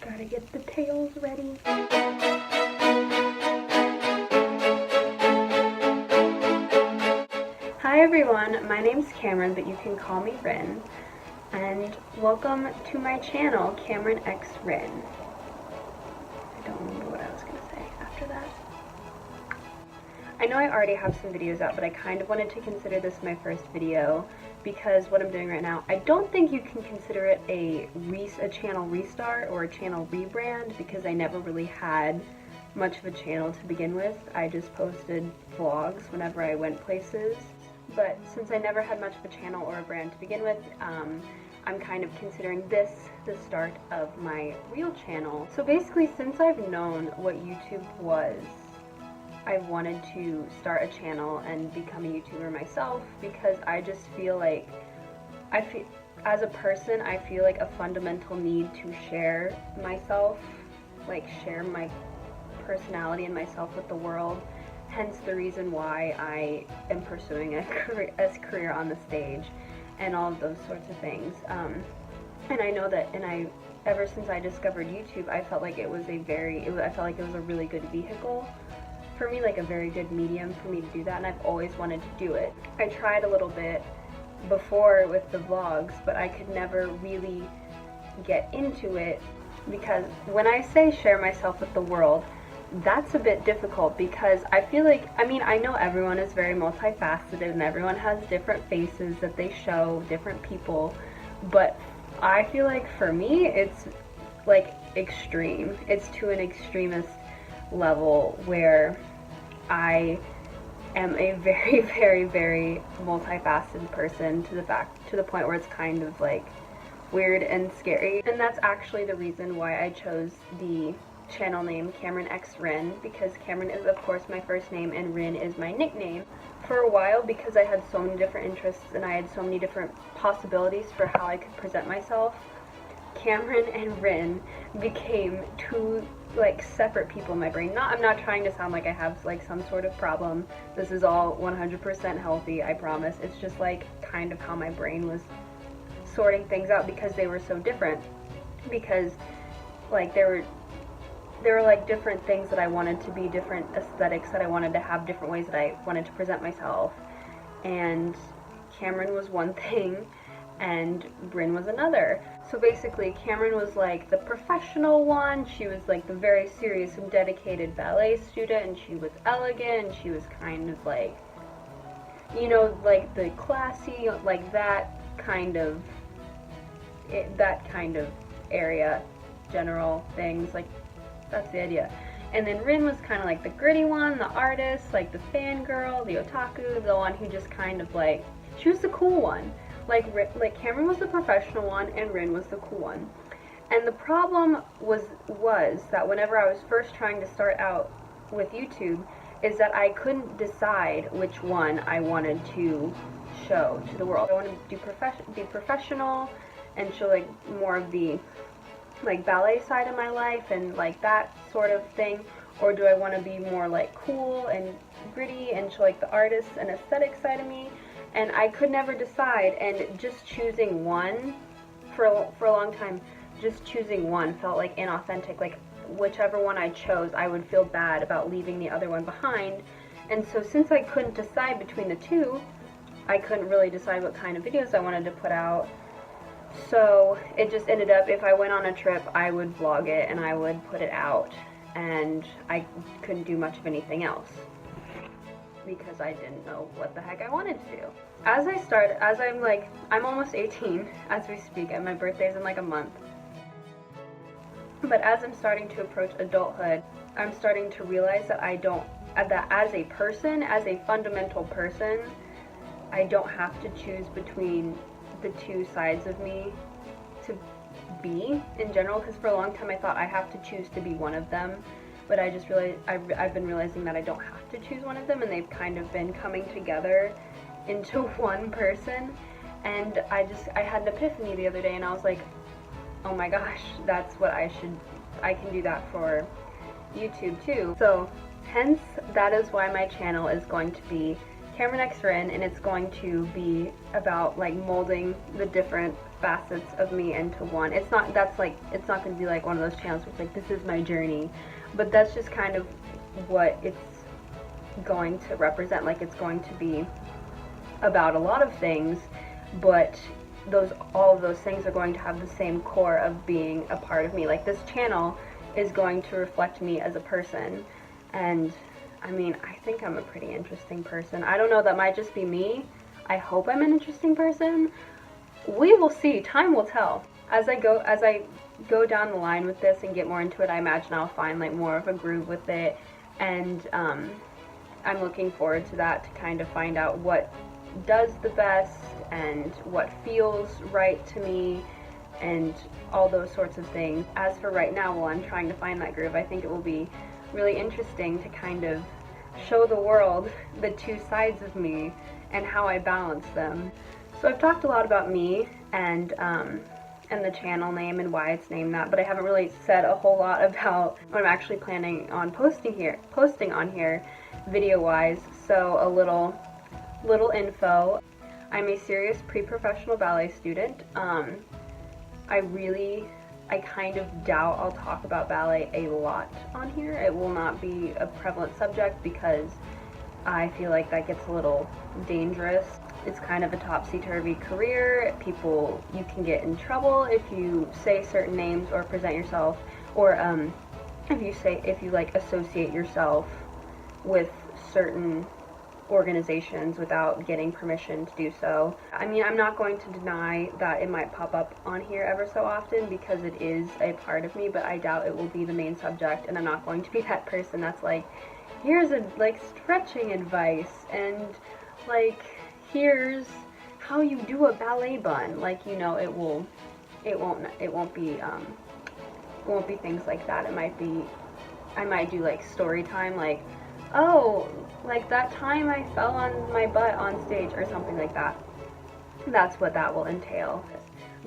Gotta get the tails ready. Hi everyone, my name's Camryn, but you can call me Ryn, and welcome to my channel, Camryn X Ryn. I don't remember what I was gonna say after that. I know I already have some videos out, but I kind of wanted to consider this my first video because what I'm doing right now, I don't think you can consider it a channel restart or a channel rebrand because I never really had much of a channel to begin with. I just posted vlogs whenever I went places. But since I never had much of a channel or a brand to begin with, I'm kind of considering this the start of my real channel. So basically, since I've known what YouTube was, I wanted to start a channel and become a YouTuber myself because I just feel like, as a person, I feel like a fundamental need to share myself, like share my personality and myself with the world. Hence the reason why I am pursuing a career on the stage and all of those sorts of things. And I know that, ever since I discovered YouTube, I felt like it was a really good vehicle for me, like a very good medium for me to do that, and I've always wanted to do it. I tried a little bit before with the vlogs, but I could never really get into it because when I say share myself with the world, that's a bit difficult because I feel like, I know everyone is very multifaceted and everyone has different faces that they show, different people, but I feel like for me it's like extreme. It's to an extremist level where I am a very, very, very multifaceted person to the point where it's kind of like weird and scary. And that's actually the reason why I chose the channel name Camryn X Ryn, because Camryn is of course my first name and Ryn is my nickname. For a while, because I had so many different interests and I had so many different possibilities for how I could present myself, Camryn and Ryn became two like separate people in my brain. I'm not trying to sound like I have like some sort of problem. This is all 100% healthy, I promise. It's just like kind of how my brain was sorting things out because they were so different. Because like there were like different things that I wanted to be, different aesthetics that I wanted to have, different ways that I wanted to present myself. And Camryn was one thing and Ryn was another. So basically, Camryn was like the professional one. She was like the very serious and dedicated ballet student, and she was elegant, and she was kind of like, you know, like the classy, like that kind of area, general things, like that's the idea. And then Ryn was kind of like the gritty one, the artist, like the fangirl, the otaku, the one who just kind of like, she was the cool one. Like Camryn was the professional one and Ryn was the cool one. And the problem was that whenever I was first trying to start out with YouTube, is that I couldn't decide which one I wanted to show to the world. I wanted to be professional and show like more of the like ballet side of my life and like that sort of thing, or do I want to be more like cool and gritty and show like the artist and aesthetic side of me? And I could never decide, and just choosing one for a long time, just choosing one felt like inauthentic. Like whichever one I chose, I would feel bad about leaving the other one behind. And so since I couldn't decide between the two, I couldn't really decide what kind of videos I wanted to put out. So it just ended up, if I went on a trip, I would vlog it and I would put it out, and I couldn't do much of anything else because I didn't know what the heck I wanted to do. I'm almost 18 as we speak, and my birthday's in like a month. But as I'm starting to approach adulthood, I'm starting to realize that as a person, as a fundamental person, I don't have to choose between the two sides of me to be in general, because for a long time I thought I have to choose to be one of them, but I just realized I've been realizing that I don't have to choose one of them, and they've kind of been coming together into one person. And I had an epiphany the other day, and I was like, oh my gosh, that's what I can do that for YouTube too. So hence that is why my channel is going to be Camryn X Ryn, and it's going to be about like molding the different facets of me into one. It's not going to be like one of those channels where it's like, this is my journey, but that's just kind of what it's going to represent. Like, it's going to be about a lot of things, but all of those things are going to have the same core of being a part of me. Like, this channel is going to reflect me as a person, and I mean, I think I'm a pretty interesting person. I don't know, that might just be me. I hope I'm an interesting person. We will see. Time will tell. As I go down the line with this and get more into it, I imagine I'll find like more of a groove with it, and I'm looking forward to that, to kind of find out what does the best and what feels right to me and all those sorts of things. As for right now, while I'm trying to find that groove, I think it will be really interesting to kind of show the world the two sides of me and how I balance them. So I've talked a lot about me and the channel name and why it's named that, but I haven't really said a whole lot about what I'm actually planning on posting on here video-wise. So a little info. I'm a serious pre-professional ballet student. I kind of doubt I'll talk about ballet a lot on here. It will not be a prevalent subject because I feel like that gets a little dangerous. It's kind of a topsy-turvy career. You can get in trouble if you say certain names or present yourself, or if you like associate yourself with certain organizations without getting permission to do so. I mean, I'm not going to deny that it might pop up on here ever so often because it is a part of me, but I doubt it will be the main subject, and I'm not going to be that person that's like, here's stretching advice, and like, here's how you do a ballet bun. Like, you know, it won't be things like that. I might do like story time, like, oh, like that time I fell on my butt on stage or something like that. That's what that will entail.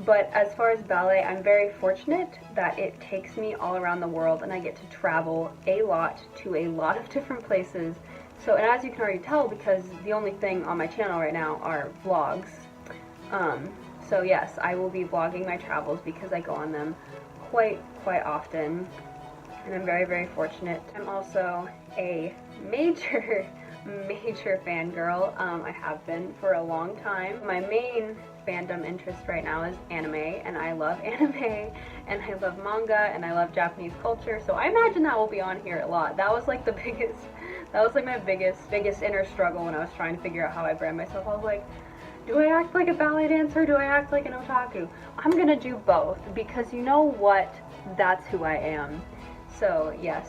But as far as ballet, I'm very fortunate that it takes me all around the world, and I get to travel a lot to a lot of different places. So, and as you can already tell, because the only thing on my channel right now are vlogs. So yes, I will be vlogging my travels because I go on them quite often, and I'm very, very fortunate. I'm also a major fangirl. I have been for a long time. My main fandom interest right now is anime, and I love anime, and I love manga, and I love Japanese culture, so I imagine that will be on here a lot. That was like my biggest inner struggle when I was trying to figure out how I brand myself. I was like, do I act like a ballet dancer? Do I act like an otaku? I'm gonna do both, because you know what? That's who I am. So yes,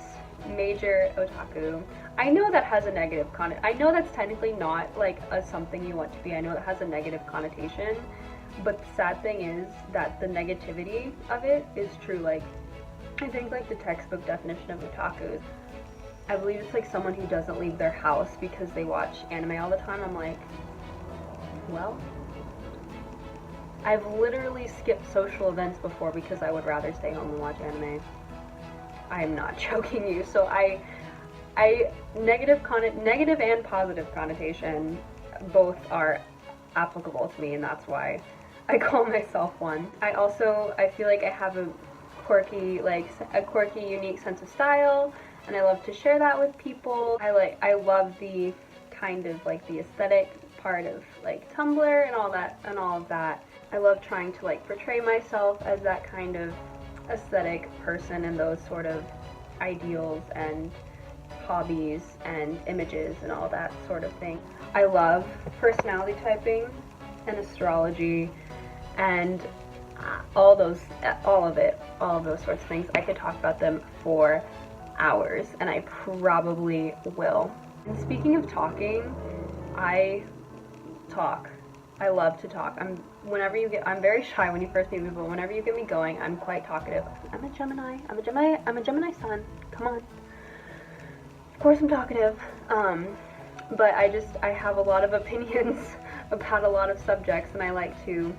major otaku. I know that has a negative I know that's technically not like something you want to be. I know it has a negative connotation, but the sad thing is that the negativity of it is true. Like, I think like the textbook definition of otaku is, I believe it's like someone who doesn't leave their house because they watch anime all the time. I'm like, well, I've literally skipped social events before because I would rather stay home and watch anime. I'm not joking you. So negative and positive connotation both are applicable to me, and that's why I call myself one. I feel like I have a quirky, unique sense of style, and I love to share that with people. I love the kind of like the aesthetic part of like Tumblr and all of that. I love trying to like portray myself as that kind of aesthetic person and those sort of ideals and hobbies and images and all that sort of thing. I love personality typing and astrology and all of those sorts of things. I could talk about them for hours, and I probably will. And speaking of talking, I love to talk. I'm very shy when you first meet me, but whenever you get me going, I'm quite talkative. I'm a Gemini sun. Come on. Of course I'm talkative. But I have a lot of opinions about a lot of subjects, and I like to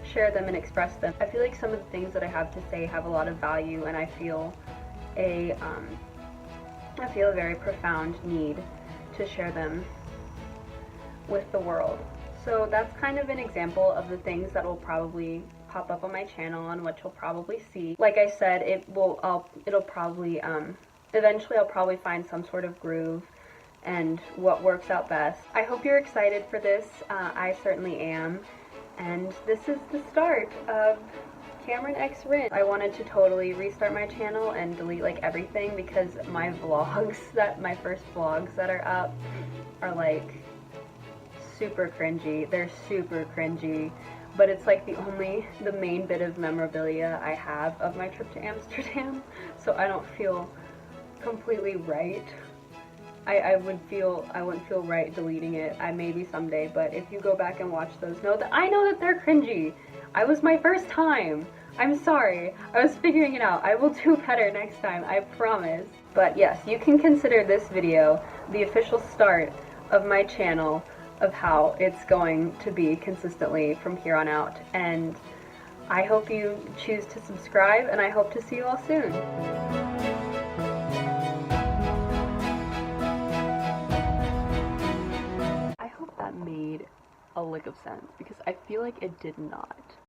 share them and express them. I feel like some of the things that I have to say have a lot of value, and I feel a very profound need to share them with the world. So that's kind of an example of the things that will probably pop up on my channel and what you'll probably see. Like I said, it'll probably, eventually I'll probably find some sort of groove and what works out best. I hope you're excited for this. I certainly am. And this is the start of Camryn X Ryn. I wanted to totally restart my channel and delete like everything because my vlogs, my first vlogs that are up are like super cringy. They're super cringy, but it's like the main bit of memorabilia I have of my trip to Amsterdam, so I don't feel completely right. I wouldn't feel right deleting it. Maybe someday, but if you go back and watch those, I know that they're cringy. It was my first time. I'm sorry. I was figuring it out. I will do better next time, I promise. But yes, you can consider this video the official start of my channel, of how it's going to be consistently from here on out. And I hope you choose to subscribe, and I hope to see you all soon. I hope that made a lick of sense, because I feel like it did not.